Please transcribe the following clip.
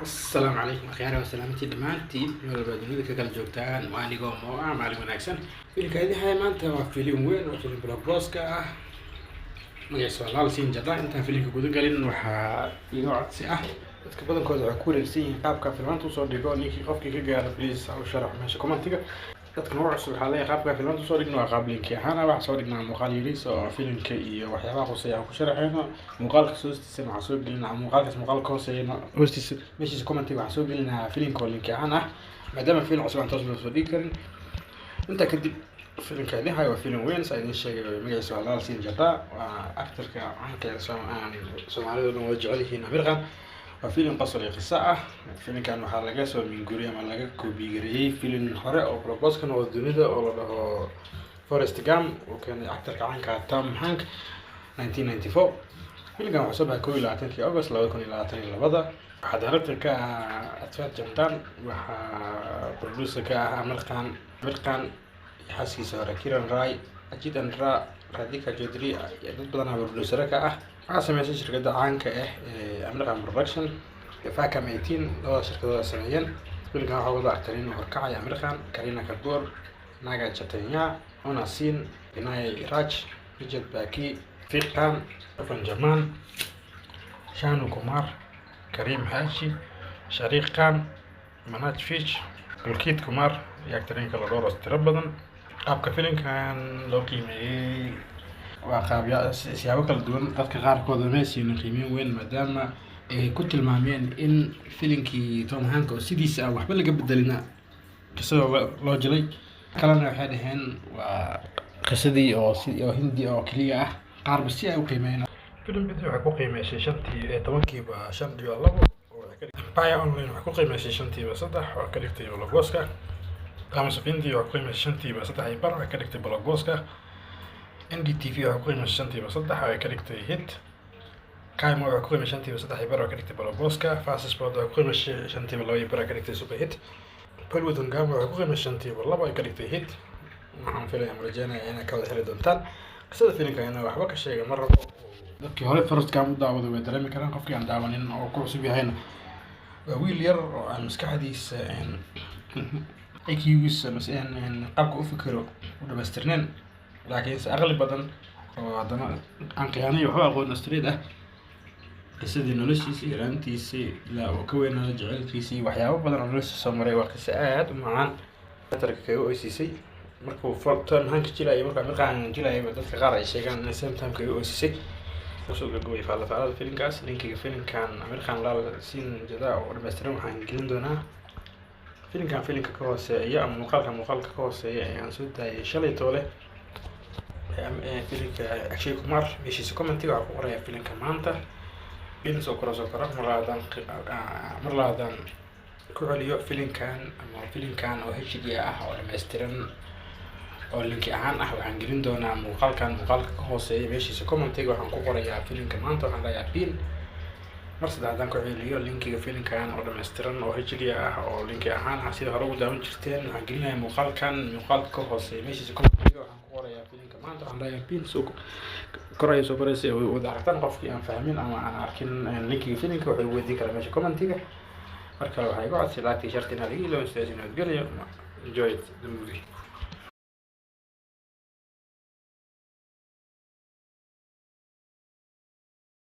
السلام عليكم أخيرا وسلامتي دمانتي من البادنية ككل جوكتان وأنا قوم وأعمل وناكسن فيلم كهذه هاي ما أنت فيلم وين وفيلم بلوكبوسكا magaciisa waa laalsiin jada intaan filimka guda galin waxaa iga codsi ah dadka badankooda waxay ku wareegsan yihiin qaabka filmaanta usoo dhigo ninkii qofkii ka gaara please ha u sharax meesha commentiga dadka nooc cusub waxaa leeyahay qaabka filmaanta usoo dhigno waa qaab linki ahaan waxaa soo dhignaa muuqaal yariis oo filimka iyo waxyaabaha quseeya aan ku sharaxayno muuqaalka hoostiisa waxaa soo gelinaa muuqaalka hooseeyana hoostiisa meeshiisa commentiga waxaa soo gelinaa filimka oo linki ahaan ah maadaama filim cusub aan toos loo soo dhigi karin intaa kadib فيلم كان هاي وفيلم وين سايدين شيء مجلس والله سين جدا وأكثر كعنك سومالي دون وجعله هنا مرغان وفيلم قصري قصة فيلم كان محل جسر من جوريا ملاك كوبيجري فيلم حرق أو بروبوس كان ودونيدا أو له فورست جام وكان أكثر كعنك تام هانك 1994 فيلم كان حسبها كوي لاتين في أغسطس لو يكون لاتين لبضة حضرت كأطفال جمتان وبرودوسر كأمريكان xaaskiisa hore Kiran Rai Ajit Andra Radhika Chaudhary dad badan oo producer ka ah waxaa sameysay shirkadda caanka ah ee American Production Fakam 18 oo shirkadda sameeyeen filmka waxa uu actrin oo horkacay American Kareena Kapoor Naga Chaitanya Ona Sin Inay Raj Vijay Baki Fiq Khan Afan Jaman Shanu Kumar Karim Hashi Shariq Khan Manoj Fish Gulkit Kumar iyo actrinka la dooro tiro badan qaabka filimkan loo qiimeeyay waa qaab siyaabo kala duwan dadka qaarkood ma siinin qiimeyn weyn maadaama ay ku tilmaameen in filimkii Tom Hanks oo sidiisa waxba laga bedelina qisada loo jilay kalena waxay dhaheen waa qisadii oo hindi oo kaliya ah qaar basi ay u qiimeeyeen filimka waxa ku qiimeeyay shantii 10kiiba 5 iyo 2 Empire Online waxa ku qiimeeyay shantiiba 3 oo ka dhigtay Oscar قاموا سفينتي وقيمة الشنتي بسطح يبرع كاركتر بلوغوسكا NDTV وقيمة الشنتي بسطح كاركتر هيت كايمو وقيمة الشنتي بسطح يبرع كاركتر بلوغوسكا فاسس بود وقيمة الشنتي بلو يبرع كاركتر سوبر هيت بولوتون قام وقيمة الشنتي بالله كاركتر هيت waxaan filayaa marjana inay ka wada heli doontaan qisada filimka inay waxba ka sheegay mar rabo dadkii hore first ka daawada way dareemi karaan qofkii aan daawanin oo ku cusub yahayna waa wiil yar oo aan maskaxdiisa IQ-giisa مثلا qaabka u fikiro u dhameystirneen laakiin aqli badan oo haddana aan qiyaanay waxba aqoon street ah qisadii noloshiisa yaraantiisa ilaa uu ka weynaaday jacaylkiisa waxyaabo badan oo noloshiisa soo maray waa qiso aad u macaan tarka kaga oysisay markuu Tom Hanks jilay markaan jilay dadka qaar ay sheegaan in same time kaga oysisay soo gabagabay faallada filimkaas linkiga filimkan American laal siin jada oo dhameystiran waxaan gelin doonaa filimka ka hooseeya ama muuqaalka ka hooseeya ayaan soo daayay shalay toole filimka Akshay Kumar meeshiisa commentiga waxa ku qoraya filimka maanta in soo koro mar labadan ku celiyo filimkan oo HD ah oo dhameystiran oo linki ahaan ah waxaan gelin doonaa muuqaalka ka hooseeya meeshiisa commentiga waxaan ku qorayaa filimka maanta waxaan leeyahay pin marka hadaan ku celiyo linkiga filimkan oo dhameystiran oo HD ah oo linki ahaan sida hore u daawan jirteen waxaan gelinayaa muuqaalka ka hooseeya meeshiisa commentiga waxaan ku qorayaa filimka maanta waxaan leeyahay pin soo koraysa oo wadaartan qofkii aan fahmin ama aan arkin linkiga filimka wuxuu weydiin karaa meesha commentiga marka waxay igu codsi laagtii shartina laga ilaawo sidaas inaad geliyo enjoy the movie